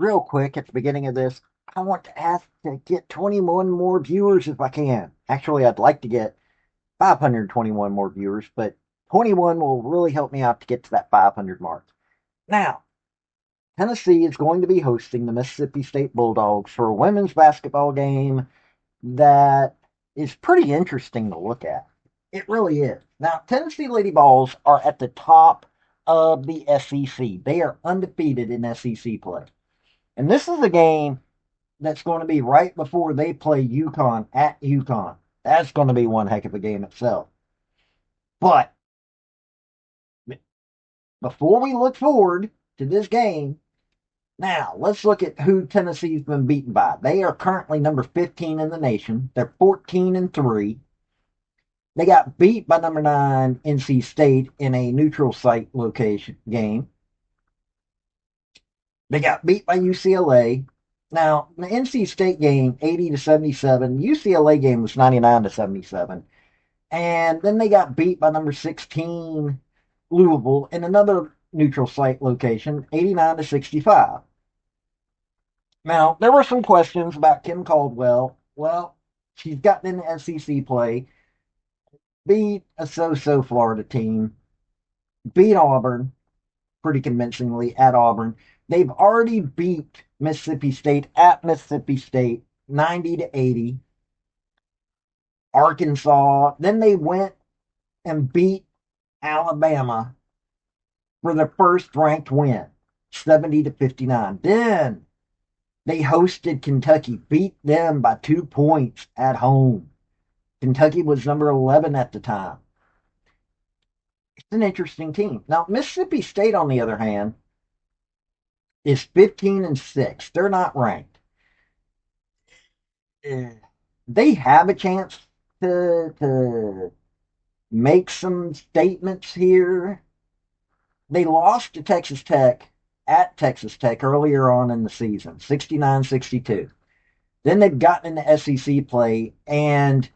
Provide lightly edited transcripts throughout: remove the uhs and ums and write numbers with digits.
real quick at the beginning of this, I want to ask to get 21 more viewers if I can. Actually, I'd like to get 521 more viewers, but 21 will really help me out to get to that 500 mark. Now, Tennessee is going to be hosting the Mississippi State Bulldogs for a women's basketball game that is pretty interesting to look at. It really is. Now, Tennessee Lady Vols are at the top of the SEC. They are undefeated in SEC play. And this is a game that's going to be right before they play UConn at UConn. That's going to be one heck of a game itself. But before we look forward to this game, now let's look at who Tennessee's been beaten by. They are currently number 15 in the nation. They're 14-3. They got beat by number 9 NC State in a neutral site location game. They got beat by UCLA. Now, the NC State game, 80-77. UCLA game was 99-77. And then they got beat by number 16 Louisville in another neutral site location, 89-65. Now, there were some questions about Kim Caldwell. Well, she's gotten into SEC play, beat a so-so Florida team, beat Auburn pretty convincingly at Auburn. They've already beat Mississippi State at Mississippi State 90-80. Arkansas. Then they went and beat Alabama for their first ranked win, 70-59. Then they hosted Kentucky, beat them by 2 points at home. Kentucky was number 11 at the time. It's an interesting team. Now, Mississippi State, on the other hand, is 15-6. They're not ranked. They have a chance to make some statements here. They lost to Texas Tech at Texas Tech earlier on in the season, 69-62. Then they've gotten into SEC play, and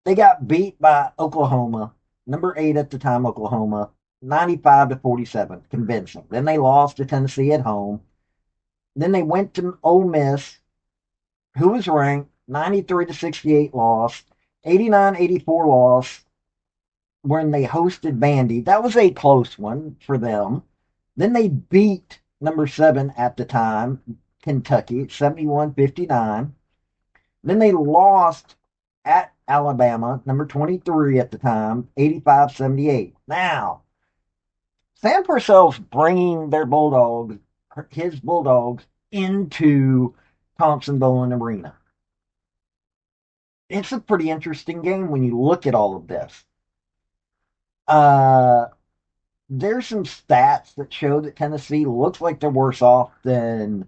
they got beat by Oklahoma, number 8 at the time, Oklahoma, 95-47, convincing. Then they lost to Tennessee at home. Then they went to Ole Miss, who was ranked, 93-68 loss, 89-84 loss when they hosted Vandy. That was a close one for them. Then they beat number 7 at the time, Kentucky, 71-59. Then they lost at Alabama, number 23 at the time, 85-78. Now, Sam Purcell's bringing his Bulldogs, into Thompson-Boling Arena. It's a pretty interesting game when you look at all of this. Uh, there's some stats that show that Tennessee looks like they're worse off than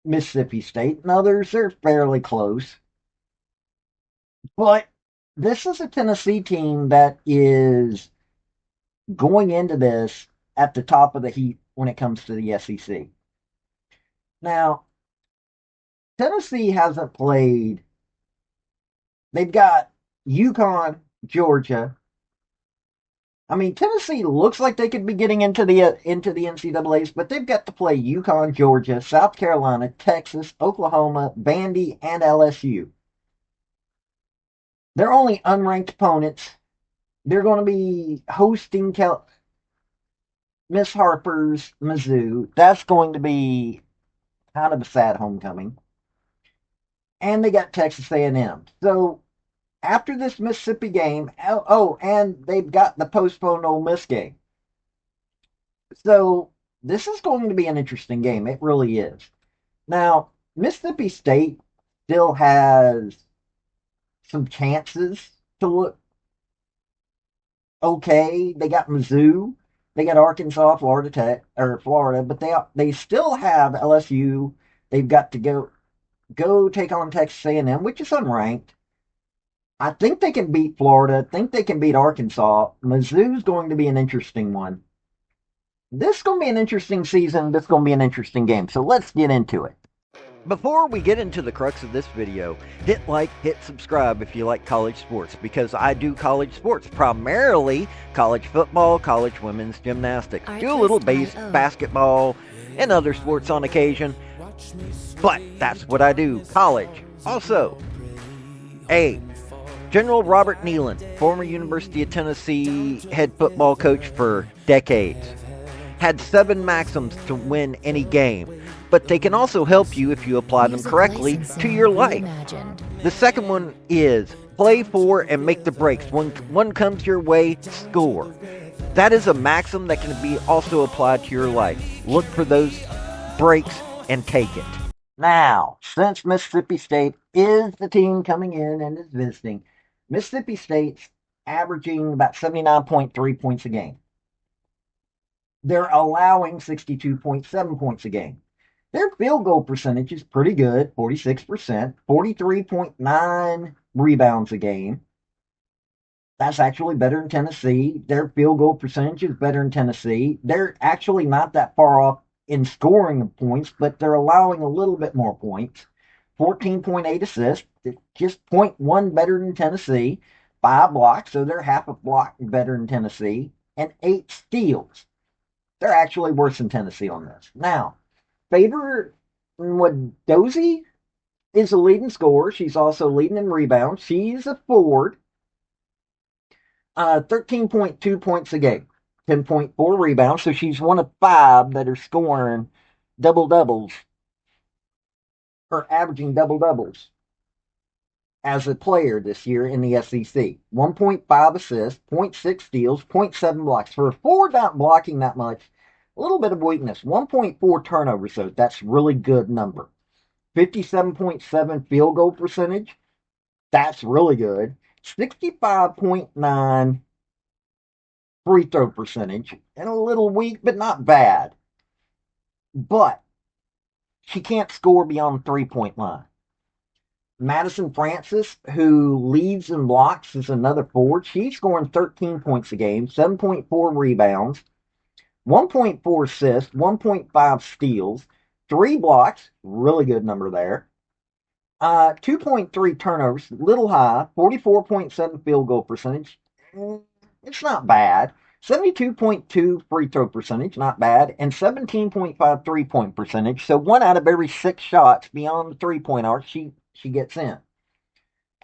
Mississippi State, and others they're fairly close. But this is a Tennessee team that is going into this at the top of the heap when it comes to the SEC. Now, Tennessee hasn't played. They've got UConn, Georgia. I mean, Tennessee looks like they could be getting into the NCAA's, but they've got to play UConn, Georgia, South Carolina, Texas, Oklahoma, Vandy, and LSU. They're only unranked opponents. They're going to be hosting Miss Harper's Mizzou. That's going to be kind of a sad homecoming. And they got Texas A&M. So after this Mississippi game, and they've got the postponed Ole Miss game. So this is going to be an interesting game. It really is. Now, Mississippi State still has some chances to look okay. They got Mizzou, they got Arkansas, Florida Tech, or Florida, but they still have LSU. They've got to go take on Texas A&M, which is unranked. I think they can beat Florida. I think they can beat Arkansas. Mizzou's going to be an interesting one. This is going to be an interesting season. This is going to be an interesting game. So let's get into it. Before we get into the crux of this video, hit like, hit subscribe if you like college sports, because I do college sports, primarily college football, college women's gymnastics, do a little basketball and other sports on occasion, but that's what I do, college. Also, A. General Robert Nealon, former University of Tennessee head football coach for decades, had 7 maxims to win any game, but they can also help you if you apply them correctly to your life. The second one is play for and make the breaks. When one comes your way, score. That is a maxim that can be also applied to your life. Look for those breaks and take it. Now, since Mississippi State is the team coming in and is visiting, Mississippi State's averaging about 79.3 points a game. They're allowing 62.7 points a game. Their field goal percentage is pretty good, 46%, 43.9 rebounds a game. That's actually better than Tennessee. Their field goal percentage is better than Tennessee. They're actually not that far off in scoring of points, but they're allowing a little bit more points. 14.8 assists, just 0.1 better than Tennessee. 5 blocks, so they're half a block better than Tennessee. And 8 steals. They're actually worse than Tennessee on this. Now, Faber Dozie is the leading scorer. She's also leading in rebounds. She's a forward. 13.2 points a game, 10.4 rebounds. So she's one of 5 that are scoring double doubles or averaging double doubles as a player this year in the SEC. 1.5 assists, 0.6 steals, 0.7 blocks. For a forward not blocking that much, a little bit of weakness. 1.4 turnovers, so that's really good number. 57.7 field goal percentage. That's really good. 65.9 free throw percentage. And a little weak, but not bad. But she can't score beyond the 3-point line. Madison Francis, who leads in blocks, is another forward. She's scoring 13 points a game, 7.4 rebounds, 1.4 assists, 1.5 steals, 3 blocks, really good number there. 2.3 turnovers, little high, 44.7 field goal percentage. It's not bad. 72.2 free throw percentage, not bad, and 17.5 3-point percentage. So 1 out of every 6 shots beyond the 3-point arc, she gets in.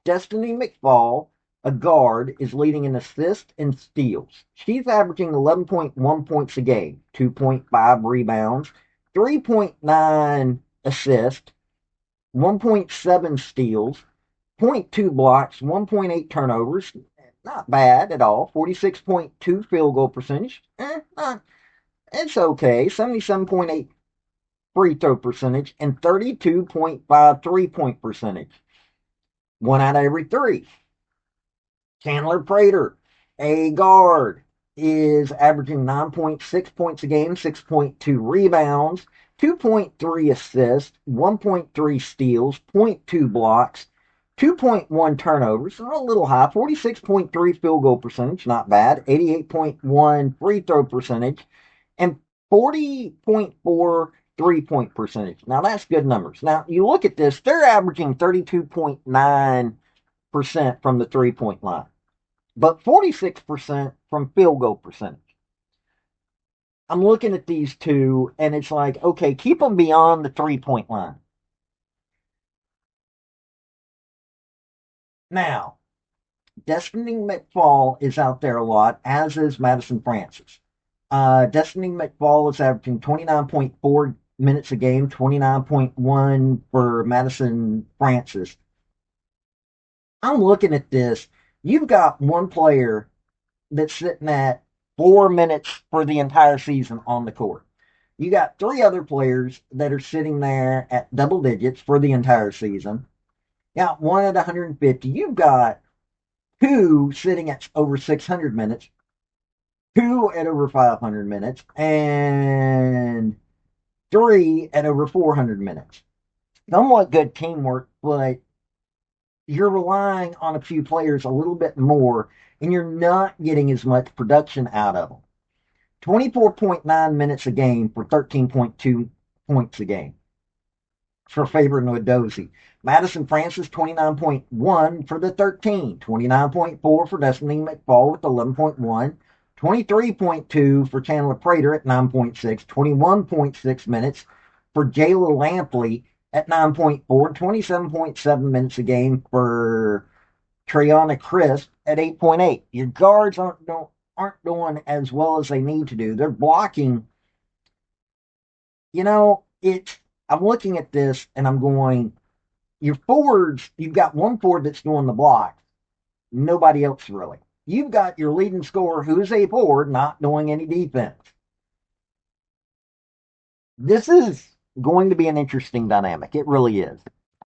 Destiny McFall, a guard, is leading in assists and steals. She's averaging 11.1 points a game, 2.5 rebounds, 3.9 assists, 1.7 steals, 0.2 blocks, 1.8 turnovers. Not bad at all. 46.2 field goal percentage. It's okay. 77.8 free throw percentage and 32.5 3-point percentage. 1 out of every 3. Chandler Prater, a guard, is averaging 9.6 points a game, 6.2 rebounds, 2.3 assists, 1.3 steals, 0.2 blocks, 2.1 turnovers, a little high, 46.3 field goal percentage, not bad, 88.1 free throw percentage, and 40.4 3-point percentage. Now that's good numbers. Now you look at this, they're averaging 32.9% from the 3-point line, but 46% from field goal percentage. I'm looking at these two, and it's like, okay, keep them beyond the 3-point line. Now, Destiny McFall is out there a lot, as is Madison Francis. Destiny McFall is averaging 29.4 minutes a game, 29.1 for Madison Francis. I'm looking at this. You've got one player that's sitting at 4 minutes for the entire season on the court. You got 3 other players that are sitting there at double digits for the entire season. You got 1 at 150. You've got 2 sitting at over 600 minutes, 2 at over 500 minutes, and 3 at over 400 minutes. Somewhat good teamwork, but you're relying on a few players a little bit more, and you're not getting as much production out of them. 24.9 minutes a game for 13.2 points a game. for Faber Nwadozie. Madison Francis, 29.1 for the 13. 29.4 for Destiny McFall with 11.1. 23.2 for Chandler Prater at 9.6. 21.6 minutes for Jayla Lampley at 9.4. 27.7 minutes a game for Trayana Crisp at 8.8. Your guards aren't doing as well as they need to do. They're blocking. It's I'm looking at this and I'm going, your forwards, you've got one forward that's doing the block. Nobody else really. You've got your leading scorer who's a forward not doing any defense. This is going to be an interesting dynamic. It really is.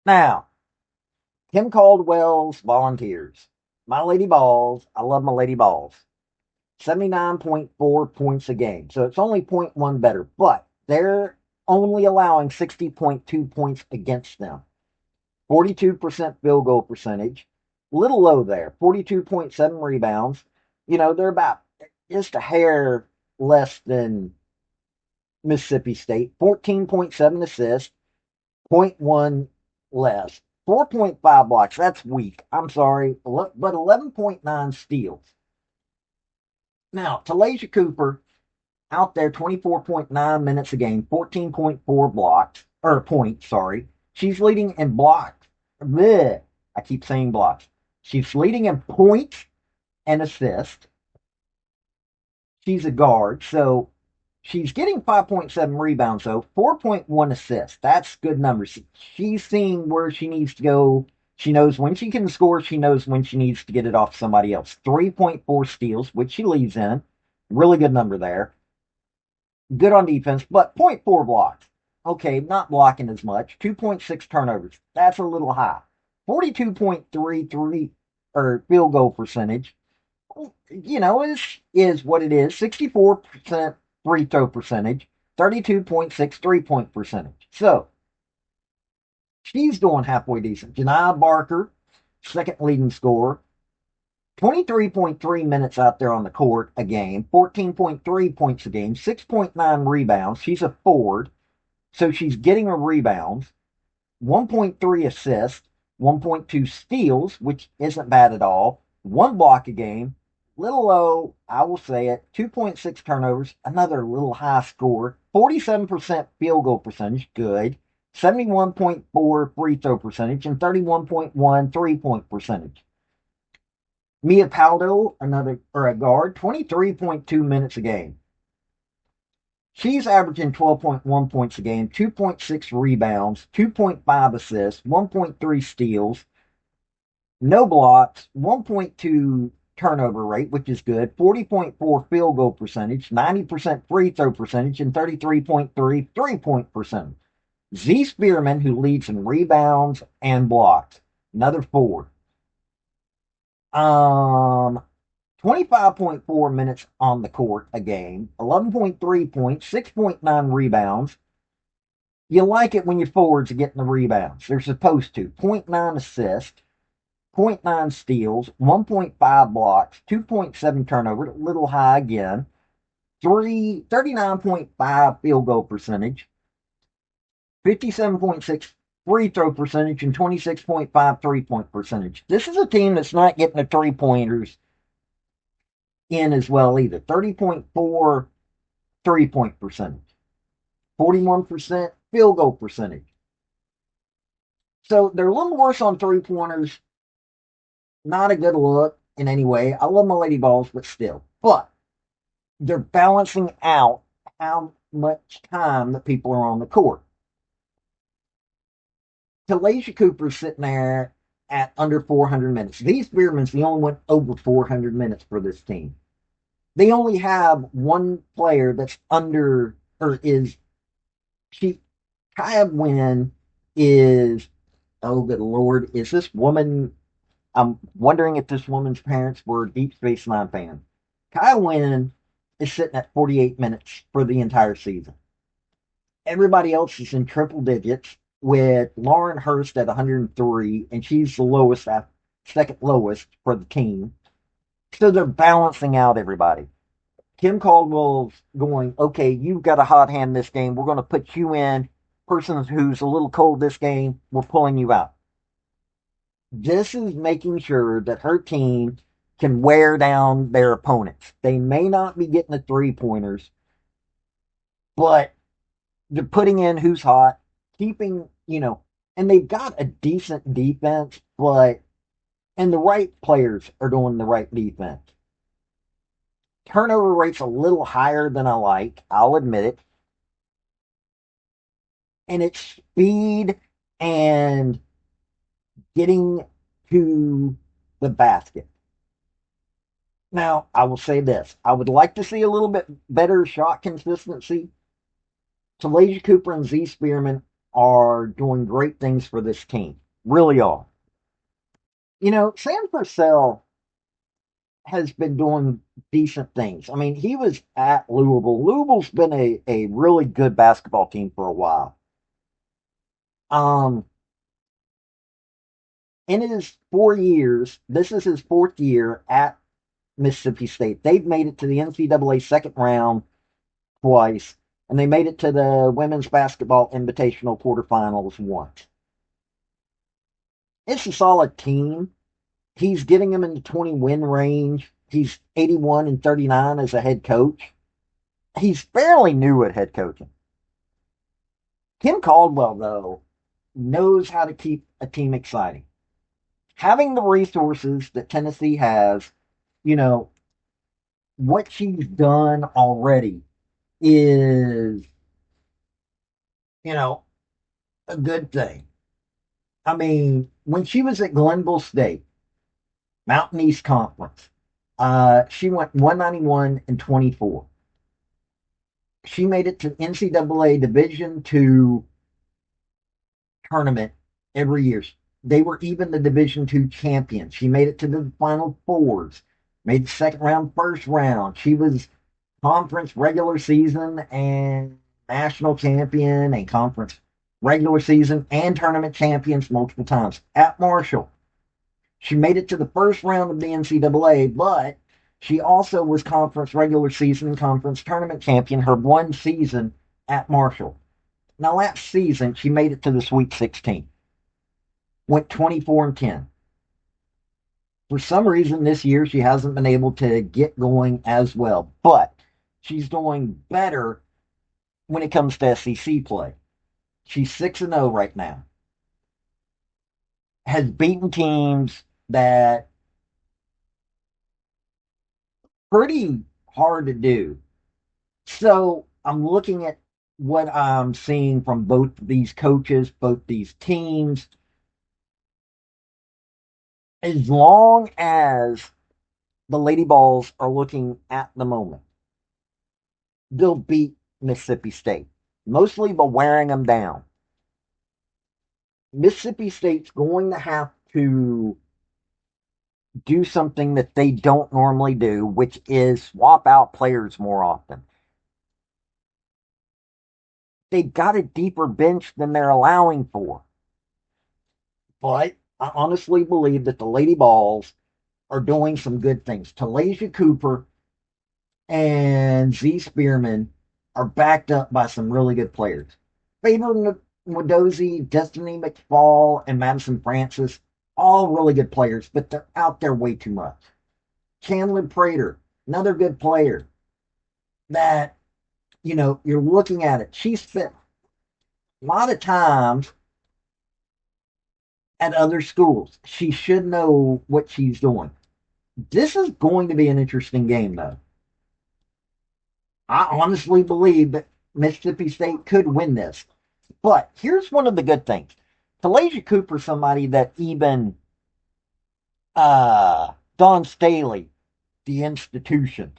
Now, Kim Caldwell's Volunteers. My Lady Vols, I love my Lady Vols. 79.4 points a game. So it's only 0.1 better, but they're only allowing 60.2 points against them. 42% field goal percentage. Little low there. 42.7 rebounds. They're about just a hair less than Mississippi State. 14.7 assists. 0.1 less. 4.5 blocks. That's weak. I'm sorry. But 11.9 steals. Now, Talaysia Cooper out there 24.9 minutes a game, 14.4 blocks, or points, sorry. She's leading in blocks. Blech. I keep saying blocks. She's leading in points and assists. She's a guard, so she's getting 5.7 rebounds, though, 4.1 assists. That's good numbers. She's seeing where she needs to go. She knows when she can score. She knows when she needs to get it off somebody else. 3.4 steals, which she leads in. Really good number there. Good on defense, but 0.4 blocks. Okay, not blocking as much. 2.6 turnovers. That's a little high. 42.33 or field goal percentage. Is what it is. 64% free throw percentage. 32.6 3-point percentage. So she's doing halfway decent. Janiyah Barker, second leading scorer. 23.3 minutes out there on the court a game, 14.3 points a game, 6.9 rebounds. She's a forward, so she's getting her rebounds, 1.3 assists, 1.2 steals, which isn't bad at all, one block a game, little low, I will say it, 2.6 turnovers, another little high score, 47% field goal percentage, good, 71.4 free throw percentage, and 31.1 3-point percentage. Mia Paldo, a guard, 23.2 minutes a game. She's averaging 12.1 points a game, 2.6 rebounds, 2.5 assists, 1.3 steals, no blocks, 1.2 turnover rate, which is good, 40.4 field goal percentage, 90% free throw percentage, and 33.3 3-point percentage. Z Spearman, who leads in rebounds and blocks, another forward. 25.4 minutes on the court a game, 11.3 points, 6.9 rebounds. You like it when your forwards are getting the rebounds. They're supposed to. 0.9 assists, 0.9 steals, 1.5 blocks, 2.7 turnover, a little high again. 39.5 field goal percentage, 57.6 free throw percentage, and 26.5 3-point percentage. This is a team that's not getting the 3-pointers in as well either. 30.4 3-point percentage, 41% field goal percentage. So they're a little worse on 3-pointers. Not a good look in any way. I love my Lady Vols, but still. But they're balancing out how much time that people are on the court. Talaysia Cooper's sitting there at under 400 minutes. These Spearman's the only one over 400 minutes for this team. They only have one player that's under, or is, Kaya Wynn is, oh good Lord, is this woman, I'm wondering if this woman's parents were Deep Space Nine fans. Kaya Wynn is sitting at 48 minutes for the entire season. Everybody else is in triple digits, with Lauren Hurst at 103, and she's the lowest, second lowest for the team. So they're balancing out everybody. Kim Caldwell's going, okay, you've got a hot hand this game. We're going to put you in person who's a little cold this game, we're pulling you out. This is making sure that her team can wear down their opponents. They may not be getting the 3 pointers, but they're putting in who's hot, keeping, and they've got a decent defense, and the right players are doing the right defense. Turnover rate's a little higher than I like, I'll admit it. And it's speed and getting to the basket. Now, I will say this. I would like to see a little bit better shot consistency. Talasia Cooper and Z Spearman are doing great things for this team. Really are. Sam Purcell has been doing decent things. I mean, he was at Louisville. Louisville's been a really good basketball team for a while. Um, in his 4 years, this is his fourth year at Mississippi State. They've made it to the NCAA second round twice, and they made it to the women's basketball invitational quarterfinals once. It's a solid team. He's getting them in the 20 win range. He's 81-39 as a head coach. He's fairly new at head coaching. Kim Caldwell, though, knows how to keep a team exciting. Having the resources that Tennessee has, you know, what she's done already is, you know, a good thing. I mean, when she was at Glenville State, Mountain East Conference, she went 191-24. She made it to NCAA Division II tournament every year. They were even the Division II champions. She made it to the Final Fours, made the second round, first round. She was conference regular season and national champion and conference regular season and tournament champions multiple times at Marshall. She made it to the first round of the NCAA, but she also was conference regular season and conference tournament champion her one season at Marshall. Now, last season, she made it to the Sweet 16. Went 24-10. For some reason this year, she hasn't been able to get going as well, but she's doing better when it comes to SEC play. She's 6-0 right now. Has beaten teams that pretty hard to do. So I'm looking at what I'm seeing from both these coaches, both these teams. As long as the Lady Vols are looking at the moment, they'll beat Mississippi State, mostly by wearing them down. Mississippi State's going to have to do something that they don't normally do, which is swap out players more often. They've got a deeper bench than they're allowing for. But I honestly believe that the Lady Vols are doing some good things. Talasia Cooper and Z Spearman are backed up by some really good players. Faber Nwodozie, Destiny McFall, and Madison Francis, all really good players, but they're out there way too much. Chandler Prater, another good player that, you're looking at it. She spent a lot of times at other schools. She should know what she's doing. This is going to be an interesting game, though. I honestly believe that Mississippi State could win this. But here's one of the good things. Talasia Cooper, somebody that even Don Staley, the institution,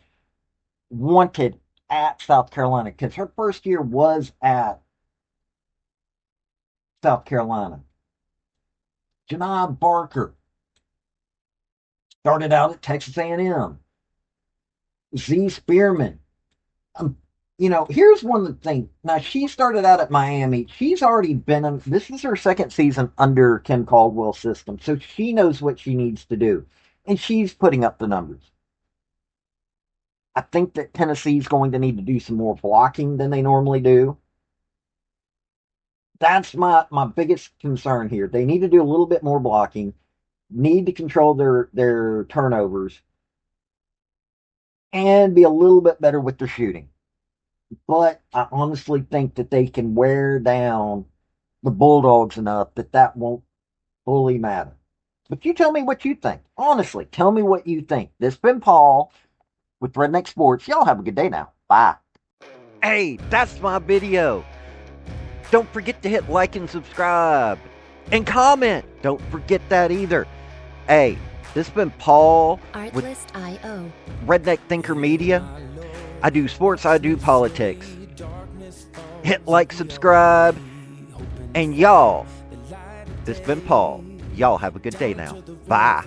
wanted at South Carolina because her first year was at South Carolina. Janai Barker started out at Texas A&M. Z Spearman. Here's one of the things. Now, she started out at Miami. She's already been this is her second season under Kim Caldwell's system, so she knows what she needs to do, and she's putting up the numbers. I think that Tennessee's going to need to do some more blocking than they normally do. That's my biggest concern here. They need to do a little bit more blocking, need to control their turnovers, and be a little bit better with their shooting. But I honestly think that they can wear down the Bulldogs enough that that won't fully matter. But you tell me what you think. Honestly, tell me what you think. This has been Paul with Redneck Sports. Y'all have a good day now. Bye. Hey, that's my video. Don't forget to hit like and subscribe. And comment. Don't forget that either. Hey, this has been Paul with Artlist.io. Redneck Thinker Media. I do sports, I do politics. Hit like, subscribe. And y'all, this has been Paul. Y'all have a good day now. Bye.